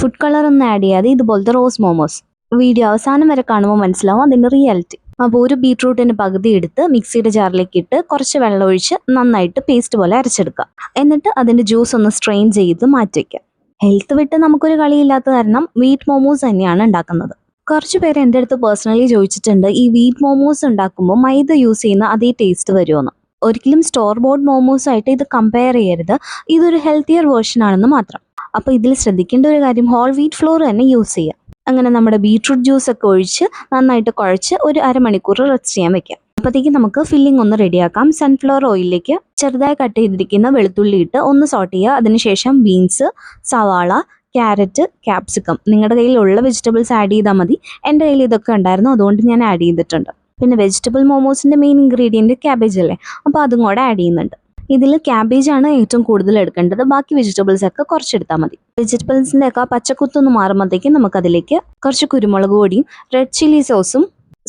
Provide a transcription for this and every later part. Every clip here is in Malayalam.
ഫുഡ് കളർ ഒന്നും ആഡ് ചെയ്യാതെ ഇതുപോലത്തെ റോസ് മോമോസ്. വീഡിയോ അവസാനം വരെ കാണുമ്പോൾ മനസ്സിലാവും അതിൻ്റെ റിയാലിറ്റി. അപ്പോൾ ഒരു ബീട്രൂട്ടിന് പകുതി എടുത്ത് മിക്സിയുടെ ജാറിലേക്ക് ഇട്ട് കുറച്ച് വെള്ളം ഒഴിച്ച് നന്നായിട്ട് പേസ്റ്റ് പോലെ അരച്ചെടുക്കുക. എന്നിട്ട് അതിൻ്റെ ജ്യൂസ് ഒന്ന് സ്ട്രെയിൻ ചെയ്ത് മാറ്റി വയ്ക്കുക. ഹെൽത്ത് വിട്ട് നമുക്കൊരു കളിയില്ലാത്ത കാരണം വീറ്റ് മോമോസ് തന്നെയാണ് ഉണ്ടാക്കുന്നത്. കുറച്ച് പേര് എൻ്റെ അടുത്ത് പേഴ്സണലി ചോദിച്ചിട്ടുണ്ട്, ഈ വീറ്റ് മോമോസ് ഉണ്ടാക്കുമ്പോൾ മൈദ യൂസ് ചെയ്യുന്ന അതേ ടേസ്റ്റ് വരുമെന്ന്. ഒരിക്കലും സ്റ്റോർ ബോർഡ് മോമോസായിട്ട് ഇത് കമ്പയർ ചെയ്യരുത്. ഇതൊരു ഹെൽത്തിയർ വേർഷൻ ആണെന്ന് മാത്രം. അപ്പോൾ ഇതിൽ ശ്രദ്ധിക്കേണ്ട ഒരു കാര്യം, ഹോൾ വീറ്റ് ഫ്ലോർ തന്നെ യൂസ് ചെയ്യുക. അങ്ങനെ നമ്മുടെ ബീട്രൂട്ട് ജ്യൂസ് ഒക്കെ ഒഴിച്ച് നന്നായിട്ട് കുഴച്ച് ഒരു അരമണിക്കൂർ റെസ്റ്റ് ചെയ്യാൻ വെക്കാം. അപ്പോഴത്തേക്ക് നമുക്ക് ഫില്ലിംഗ് ഒന്ന് റെഡിയാക്കാം. സൺഫ്ലവർ ഓയിലിലേക്ക് ചെറുതായി കട്ട് ചെയ്തിരിക്കുന്ന വെളുത്തുള്ളി ഇട്ട് ഒന്ന് സോട്ട് ചെയ്യുക. അതിനുശേഷം ബീൻസ്, സവാള, ക്യാരറ്റ്, ക്യാപ്സിക്കം, നിങ്ങളുടെ കയ്യിലുള്ള വെജിറ്റബിൾസ് ആഡ് ചെയ്താൽ മതി. എൻ്റെ കയ്യിൽ ഇതൊക്കെ ഉണ്ടായിരുന്നു, അതുകൊണ്ട് ഞാൻ ആഡ് ചെയ്തിട്ടുണ്ട്. പിന്നെ വെജിറ്റബിൾ മോമോസിൻ്റെ മെയിൻ ഇൻഗ്രീഡിയൻറ്റ് ക്യാബേജ് അല്ലേ, അപ്പോൾ അതും കൂടെ ആഡ് ചെയ്യുന്നുണ്ട്. ഇതിൽ ക്യാബേജ് ആണ് ഏറ്റവും കൂടുതൽ എടുക്കേണ്ടത്. ബാക്കി വെജിറ്റബിൾസ് ഒക്കെ കുറച്ചെടുത്താൽ മതി. വെജിറ്റബിൾസിൻ്റെ ഒക്കെ പച്ചക്കുത്തൊന്ന് മാറുമ്പോഴത്തേക്കും നമുക്കതിലേക്ക് കുറച്ച് കുരുമുളക് പൊടിയും റെഡ് ചില്ലി സോസും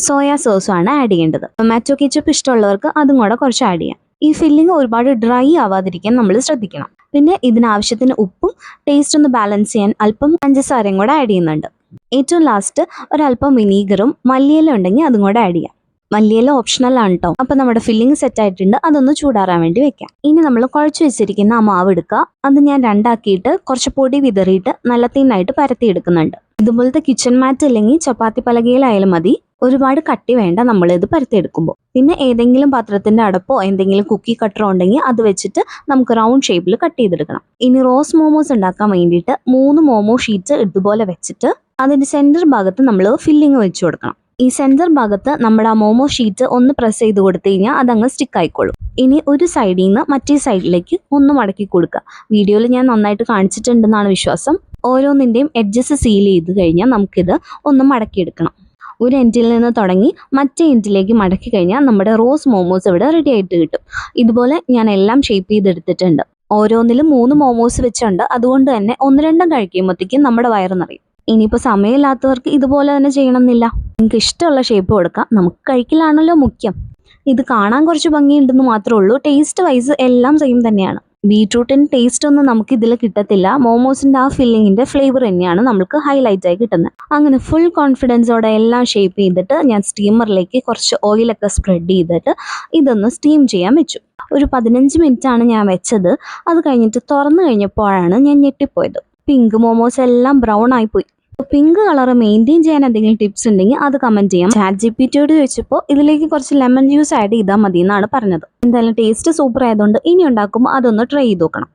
സോയാ സോസും ആണ് ആഡ് ചെയ്യേണ്ടത്. ടൊമാറ്റോ കെച്ചപ്പ് ഇഷ്ടമുള്ളവർക്ക് അതും കൂടെ കുറച്ച് ആഡ് ചെയ്യാം. ഈ ഫില്ലിങ് ഒരുപാട് ഡ്രൈ ആവാതിരിക്കാൻ നമ്മൾ ശ്രദ്ധിക്കണം. പിന്നെ ഇതിനാവശ്യത്തിന് ഉപ്പും ടേസ്റ്റ് ഒന്ന് ബാലൻസ് ചെയ്യാൻ അല്പം പഞ്ചസാരയും കൂടെ ആഡ് ചെയ്യുന്നുണ്ട്. ഏറ്റവും ലാസ്റ്റ് ഒരല്പം വിനീഗറും മല്ലിയില ഉണ്ടെങ്കിൽ അതും കൂടെ ആഡ് ചെയ്യാം. മല്ലിയില ഓപ്ഷണൽ ആണ് കേട്ടോ. അപ്പം നമ്മുടെ ഫില്ലിംഗ് സെറ്റ് ആയിട്ടുണ്ട്. അതൊന്ന് ചൂടാറാൻ വേണ്ടി വെക്കാം. ഇനി നമ്മൾ കുഴച്ച് വെച്ചിരിക്കുന്ന ആ മാവ് എടുക്കുക. അത് ഞാൻ രണ്ടാക്കിയിട്ട് കുറച്ച് പൊടി വിതറിയിട്ട് നല്ല തിന്നായിട്ട് പരത്തിയെടുക്കുന്നുണ്ട്. ഇതുപോലത്തെ കിച്ചൺ മാറ്റ് അല്ലെങ്കിൽ ചപ്പാത്തി പലകയിലായാലും മതി. ഒരുപാട് കട്ടി വേണ്ട നമ്മളിത് പരത്തിയെടുക്കുമ്പോൾ. പിന്നെ ഏതെങ്കിലും പാത്രത്തിന്റെ അടപ്പോ എന്തെങ്കിലും കുക്കി കട്ടറോ ഉണ്ടെങ്കിൽ അത് വെച്ചിട്ട് നമുക്ക് റൗണ്ട് ഷേപ്പിൽ കട്ട് ചെയ്തെടുക്കണം. ഇനി റോസ് മോമോസ് ഉണ്ടാക്കാൻ വേണ്ടിയിട്ട് 3 മോമോ ഷീറ്റ്സ് ഇതുപോലെ വെച്ചിട്ട് അതിന്റെ സെന്റർ ഭാഗത്ത് നമ്മൾ ഫില്ലിങ് വെച്ച് കൊടുക്കണം. ഈ സെന്റർ ഭാഗത്ത് നമ്മുടെ ആ മോമോ ഷീറ്റ് ഒന്ന് പ്രസ് ചെയ്ത് കൊടുത്തു കഴിഞ്ഞാൽ അതങ്ങ് സ്റ്റിക്ക് ആയിക്കോളും. ഇനി ഒരു സൈഡിൽ നിന്ന് മറ്റേ സൈഡിലേക്ക് ഒന്ന് മടക്കി കൊടുക്കുക. വീഡിയോയിൽ ഞാൻ നന്നായിട്ട് കാണിച്ചിട്ടുണ്ടെന്നാണ് വിശ്വാസം. ഓരോന്നിൻ്റെയും എഡ്ജസ് സീൽ ചെയ്ത് കഴിഞ്ഞാൽ നമുക്കിത് ഒന്ന് മടക്കിയെടുക്കണം. ഒരു എൻഡിൽ നിന്ന് തുടങ്ങി മറ്റേ എൻഡിലേക്ക് മടക്കി കഴിഞ്ഞാൽ നമ്മുടെ റോസ് മോമോസ് ഇവിടെ റെഡി ആയിട്ട് കിട്ടും. ഇതുപോലെ ഞാൻ എല്ലാം ഷേപ്പ് ചെയ്തെടുത്തിട്ടുണ്ട്. ഓരോന്നിലും 3 മോമോസ് വെച്ചുണ്ട്. അതുകൊണ്ട് തന്നെ 1-2 കഴിക്കുമ്പോഴത്തേക്കും നമ്മുടെ വയറ് നിറയും. ഇനിയിപ്പോൾ സമയമില്ലാത്തവർക്ക് ഇതുപോലെ തന്നെ ചെയ്യണമെന്നില്ല. നിങ്ങൾക്ക് ഇഷ്ടമുള്ള ഷേപ്പ് കൊടുക്കാം. നമുക്ക് കഴിക്കലാണല്ലോ മുഖ്യം. ഇത് കാണാൻ കുറച്ച് ഭംഗിയുണ്ടെന്ന് മാത്രമേ ഉള്ളൂ. ടേസ്റ്റ് വൈസ് എല്ലാം സെയിം തന്നെയാണ്. ബീട്രൂട്ടിൻ്റെ ടേസ്റ്റ് ഒന്നും നമുക്ക് ഇതിൽ കിട്ടത്തില്ല. മോമോസിൻ്റെ ആ ഫില്ലിങ്ങിൻ്റെ ഫ്ലേവർ തന്നെയാണ് നമുക്ക് ഹൈലൈറ്റ് ആയി കിട്ടുന്നത്. അങ്ങനെ ഫുൾ കോൺഫിഡൻസോടെ എല്ലാം ഷേപ്പ് ചെയ്തിട്ട് ഞാൻ സ്റ്റീമറിലേക്ക് കുറച്ച് ഓയിലൊക്കെ സ്പ്രെഡ് ചെയ്തിട്ട് ഇതൊന്ന് സ്റ്റീം ചെയ്യാൻ വെച്ചു. ഒരു 15 മിനിറ്റാണ് ഞാൻ വെച്ചത്. അത് കഴിഞ്ഞിട്ട് തുറന്നു കഴിഞ്ഞപ്പോഴാണ് ഞാൻ ഞെട്ടിപ്പോയത്. പിങ്ക് മോമോസ് എല്ലാം ബ്രൗൺ ആയിപ്പോയി. പിങ്ക് കളർ മെയിൻറ്റെയിൻ ചെയ്യാൻ എന്തെങ്കിലും ടിപ്സ് ഉണ്ടെങ്കിൽ അത് കമൻറ്റ് ചെയ്യാം. ChatGPTയോട് ചോദിച്ചപ്പോൾ ഇതിലേക്ക് കുറച്ച് ലെമൺ ജ്യൂസ് ആഡ് ചെയ്താൽ മതി എന്നാണ് പറഞ്ഞത്. എന്തായാലും ടേസ്റ്റ് സൂപ്പർ ആയതുകൊണ്ട് ഇനി ഉണ്ടാക്കുമ്പോൾ അതൊന്ന് ട്രൈ ചെയ്ത് നോക്കണം.